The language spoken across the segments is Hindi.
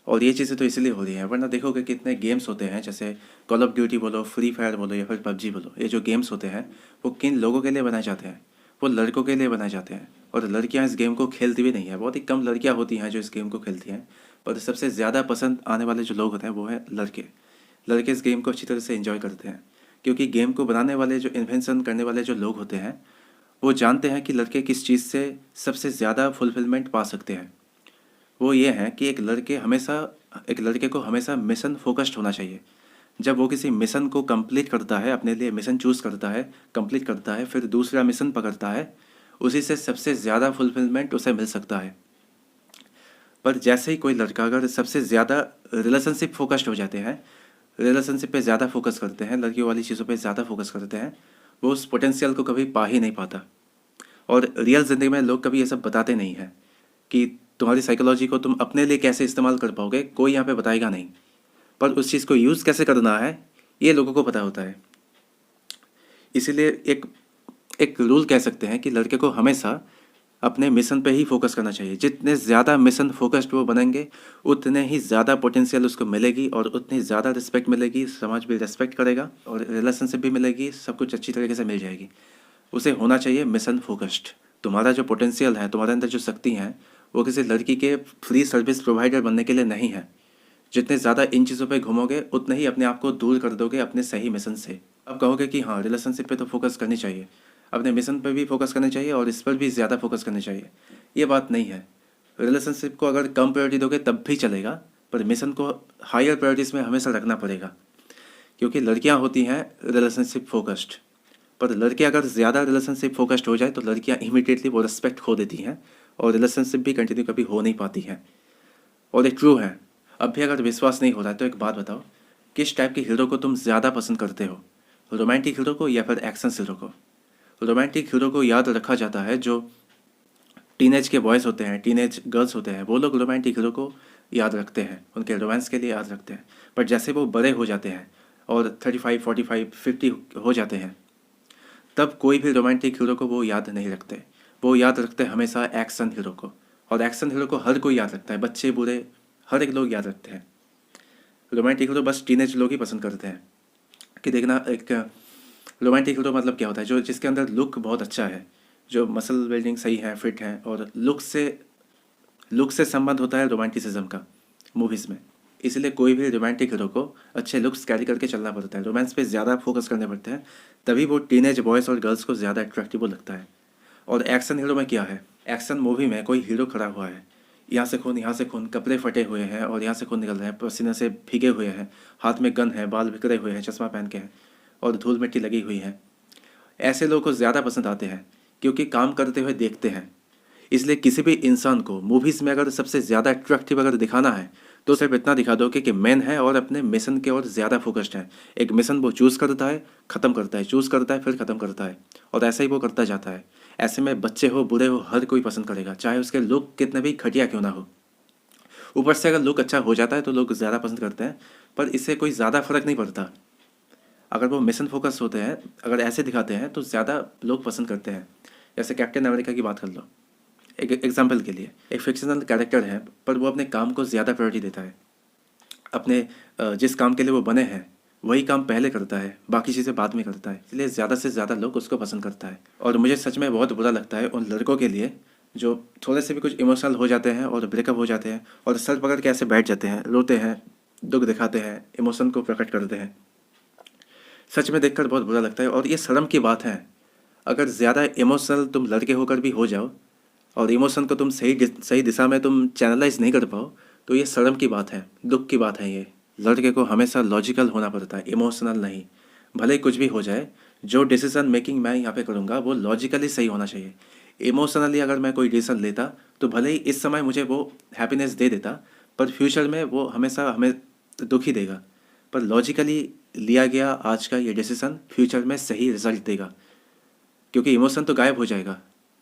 और ये चीज़ें तो इसलिए हो रही हैं, वरना देखोगे कितने गेम्स होते हैं, जैसे कॉल ऑफ ड्यूटी बोलो, फ्री फायर बोलो या फिर पबजी बोलो, ये जो गेम्स होते हैं वो किन लोगों के लिए बनाए जाते हैं? वो लड़कों के लिए बनाए जाते हैं। और लड़कियां इस गेम को खेलती भी नहीं है, बहुत ही कम लड़कियां होती हैं जो इस गेम को खेलती हैं। पर सबसे ज़्यादा पसंद आने वाले जो लोग होते हैं वो हैं लड़के। लड़के इस गेम को अच्छी तरह से एंजॉय करते हैं, क्योंकि गेम को बनाने वाले, जो इन्वेंशन करने वाले जो लोग होते हैं, वो जानते हैं कि लड़के किस चीज़ से सबसे ज़्यादा फुलफिलमेंट पा सकते हैं। वो ये है कि एक लड़के को हमेशा मिशन फोकस्ड होना चाहिए। जब वो किसी मिशन को कंप्लीट करता है, अपने लिए मिशन चूज़ करता है, कंप्लीट करता है, फिर दूसरा मिशन पकड़ता है, उसी से सबसे ज़्यादा फुलफिलमेंट उसे मिल सकता है। पर जैसे ही कोई लड़का अगर सबसे ज़्यादा रिलेशनशिप फोकस्ड हो जाते हैं, रिलेशनशिप पे ज़्यादा फोकस करते हैं, लड़कियों वाली चीज़ों पे ज़्यादा फोकस करते हैं, वो उस पोटेंशियल को कभी पा ही नहीं पाता। और रियल ज़िंदगी में लोग कभी ये सब बताते नहीं हैं कि तुम्हारी साइकोलॉजी को तुम अपने लिए कैसे इस्तेमाल कर पाओगे, कोई यहाँ पे बताएगा नहीं। पर उस चीज़ को यूज़ कैसे करना है, ये लोगों को पता होता है। इसीलिए एक एक रूल कह सकते हैं कि लड़के को हमेशा अपने मिशन पे ही फोकस करना चाहिए। जितने ज़्यादा मिशन फोकस्ड वो बनेंगे, उतने ही ज़्यादा पोटेंशियल उसको मिलेगी और उतनी ज़्यादा रिस्पेक्ट मिलेगी, समाज भी रिस्पेक्ट करेगा और रिलेशनशिप भी मिलेगी, सब कुछ अच्छी तरीके से मिल जाएगी। उसे होना चाहिए मिशन फोकस्ड। तुम्हारा जो पोटेंशियल है, तुम्हारे अंदर जो शक्ति है, वो किसी लड़की के फ्री सर्विस प्रोवाइडर बनने के लिए नहीं है। जितने ज़्यादा इन चीज़ों पे घूमोगे, उतने ही अपने आप को दूर कर दोगे अपने सही मिशन से। अब कहोगे कि हाँ, रिलेशनशिप पे तो फोकस करनी चाहिए, अपने मिशन पे भी फोकस करनी चाहिए और इस पर भी ज़्यादा फोकस करनी चाहिए। ये बात नहीं है। रिलेशनशिप को अगर कम प्रायोरिटी दोगे तब भी चलेगा, पर मिशन को हायर प्रायोरिटीज़ में हमेशा रखना पड़ेगा। क्योंकि लड़कियां होती हैं रिलेशनशिप फोकस्ड, पर लड़के अगर ज़्यादा रिलेशनशिप फोकस्ड हो जाए तो लड़कियां इमीडिएटली वो रिस्पेक्ट खो देती हैं और रिलेशनशिप भी कंटिन्यू कभी हो नहीं पाती हैं। और ये ट्रू है। अब भी अगर विश्वास नहीं हो रहा है तो एक बात बताओ, किस टाइप के हीरो को तुम ज़्यादा पसंद करते हो? रोमांटिक हीरो को या फिर एक्शन हीरो को? रोमांटिक हीरो को याद रखा जाता है, जो टीनेज के बॉयज़ होते हैं, टीनेज गर्ल्स होते हैं, वो लोग रोमांटिक हीरो को याद रखते हैं, उनके रोमांस के लिए याद रखते हैं। बट जैसे वो बड़े हो जाते हैं और 35, 45, 50 हो जाते हैं, तब कोई भी रोमांटिक हीरो को वो याद नहीं रखते। वो याद रखते हैं हमेशा एक्शन हीरो को। और एक्शन हीरो को हर कोई याद रखता है, बच्चे बूढ़े हर एक लोग याद रखते हैं। रोमांटिक हीरो बस टीनेज लोग ही पसंद करते हैं। कि देखना, एक रोमांटिक हीरो मतलब क्या होता है, जो जिसके अंदर लुक बहुत अच्छा है, जो मसल बिल्डिंग सही है, फिट है, और लुक से संबंध होता है रोमांटिसिज्म का मूवीज़ में। इसलिए कोई भी रोमांटिक हीरो को अच्छे लुक्स कैरी करके चलना पड़ता है, रोमांस पे ज़्यादा फोकस करने पड़ते हैं, तभी वो टीनेज बॉयज़ और गर्ल्स को ज़्यादा अट्रैक्टिव लगता है। और एक्शन हीरो में क्या है, एक्शन मूवी में कोई हीरो खड़ा हुआ है, यहाँ से खून, यहाँ से खून, कपड़े फटे हुए हैं और यहाँ से खून निकल रहे हैं, पसीने से भीगे हुए हैं, हाथ में गन है, बाल बिखरे हुए हैं, चश्मा पहन के हैं और धूल मिट्टी लगी हुई है। ऐसे लोगों को ज़्यादा पसंद आते हैं क्योंकि काम करते हुए देखते हैं। इसलिए किसी भी इंसान को मूवीज़ में अगर सबसे ज़्यादा अट्रैक्टिव अगर दिखाना है, तो सिर्फ इतना दिखा दो कि मैन है और अपने मिशन के ओर ज़्यादा फोकस्ड है। एक मिशन वो चूज़ करता है, ख़त्म करता है, चूज़ करता है, फिर ख़त्म करता है, और ऐसा ही वो करता जाता है। ऐसे में बच्चे हो, बूढ़े हो, हर कोई पसंद करेगा, चाहे उसके लुक कितने भी घटिया क्यों ना हो। ऊपर से अगर लुक अच्छा हो जाता है तो लोग ज़्यादा पसंद करते हैं, पर इससे कोई ज़्यादा फ़र्क नहीं पड़ता। अगर वो मिशन फोकस होते हैं, अगर ऐसे दिखाते हैं, तो ज़्यादा लोग पसंद करते हैं। जैसे कैप्टन अमेरिका की बात कर लो, एक एग्जाम्पल के लिए, एक फिक्शनल कैरेक्टर है, पर वो अपने काम को ज़्यादा प्रायोरिटी देता है। अपने जिस काम के लिए वो बने हैं वही काम पहले करता है, बाकी चीज़ें बाद में करता है, इसलिए ज़्यादा से ज़्यादा लोग उसको पसंद करता है। और मुझे सच में बहुत बुरा लगता है उन लड़कों के लिए जो थोड़े से भी कुछ इमोशनल हो जाते हैं और ब्रेकअप हो जाते हैं और सर पकड़ के ऐसे बैठ जाते हैं, रोते हैं, दुख दिखाते हैं, इमोशन को प्रकट करते हैं। सच में देखकर बहुत बुरा लगता है और ये शर्म की बात है। अगर ज़्यादा इमोशनल तुम लड़के होकर भी हो जाओ और इमोशन को तुम सही दिशा में तुम चैनलाइज नहीं कर पाओ, तो ये शर्म की बात है, दुख की बात है। ये लड़के को हमेशा लॉजिकल होना पड़ता है, इमोशनल नहीं। भले ही कुछ भी हो जाए, जो डिसीजन मेकिंग मैं यहाँ पे करूँगा वो लॉजिकली सही होना चाहिए। इमोशनली अगर मैं कोई डिसीजन लेता तो भले ही इस समय मुझे वो हैप्पीनेस दे देता, पर फ्यूचर में वो हमेशा हमें दुख ही देगा। पर लॉजिकली लिया गया आज का ये डिसीजन फ्यूचर में सही रिजल्ट देगा, क्योंकि इमोशन तो गायब हो जाएगा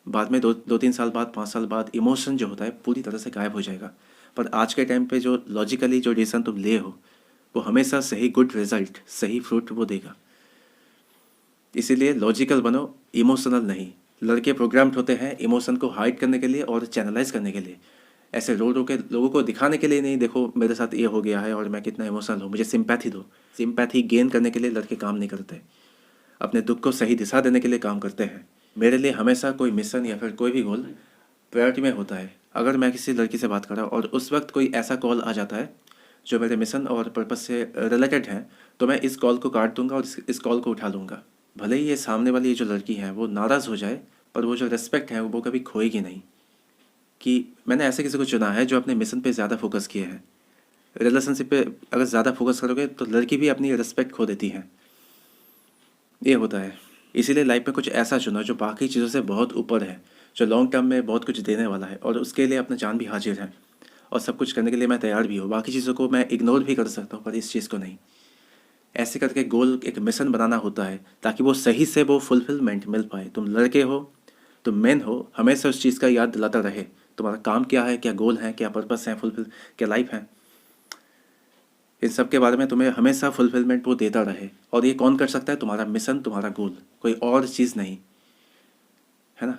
बाद में, दो 3 साल बाद, 5 साल बाद इमोशन जो होता है पूरी तरह से गायब हो जाएगा। पर आज के टाइम पे जो लॉजिकली जो डिसीजन तुम ले हो, वो हमेशा सही गुड रिजल्ट, सही फ्रूट वो देगा। इसीलिए लॉजिकल बनो, इमोशनल नहीं। लड़के प्रोग्राम्ड होते हैं इमोशन को हाइड करने के लिए और चैनलाइज करने के लिए। ऐसे रो रो के लोगों को दिखाने के लिए नहीं, देखो मेरे साथ ये हो गया है और मैं कितना इमोशनल हूँ, मुझे सिंपैथी दो। सिंपैथी गेन करने के लिए लड़के काम नहीं करते, अपने दुख को सही दिशा देने के लिए काम करते हैं। मेरे लिए हमेशा कोई मिशन या फिर कोई भी गोल प्रायोरिटी में होता है। अगर मैं किसी लड़की से बात कर रहा हूँ और उस वक्त कोई ऐसा कॉल आ जाता है जो मेरे मिशन और पर्पस से रिलेटेड है, तो मैं इस कॉल को काट दूंगा और इस कॉल को उठा लूँगा। भले ही ये सामने वाली जो लड़की है वो नाराज़ हो जाए, पर वो जो रिस्पेक्ट है वो कभी खोएगी नहीं। कि मैंने ऐसे किसी को चुना है जो अपने मिशन पे ज़्यादा फोकस किए हैं। रिलेशनशिप पे अगर ज़्यादा फोकस करोगे तो लड़की भी अपनी रिस्पेक्ट खो देती है, ये होता है। इसीलिए लाइफ में कुछ ऐसा चुनो जो बाकी चीज़ों से बहुत ऊपर है, जो लॉन्ग टर्म में बहुत कुछ देने वाला है, और उसके लिए अपना जान भी हाजिर है और सब कुछ करने के लिए मैं तैयार भी हूँ। बाकी चीज़ों को मैं इग्नोर भी कर सकता हूँ पर इस चीज़ को नहीं। ऐसे करके गोल एक मिशन बनाना होता है ताकि वो सही से वो फुलफिलमेंट मिल पाए। तुम लड़के हो, तुम मेन हो, हमेशा उस चीज़ का याद दिलाता रहे तुम्हारा काम क्या है, क्या गोल है, क्या पर्पस है, फुलफिल क्या लाइफ है। इन सब के बारे में तुम्हें हमेशा फुलफिलमेंट वो देता रहे। और ये कौन कर सकता है? तुम्हारा मिशन, तुम्हारा गोल, कोई और चीज़ नहीं, है ना।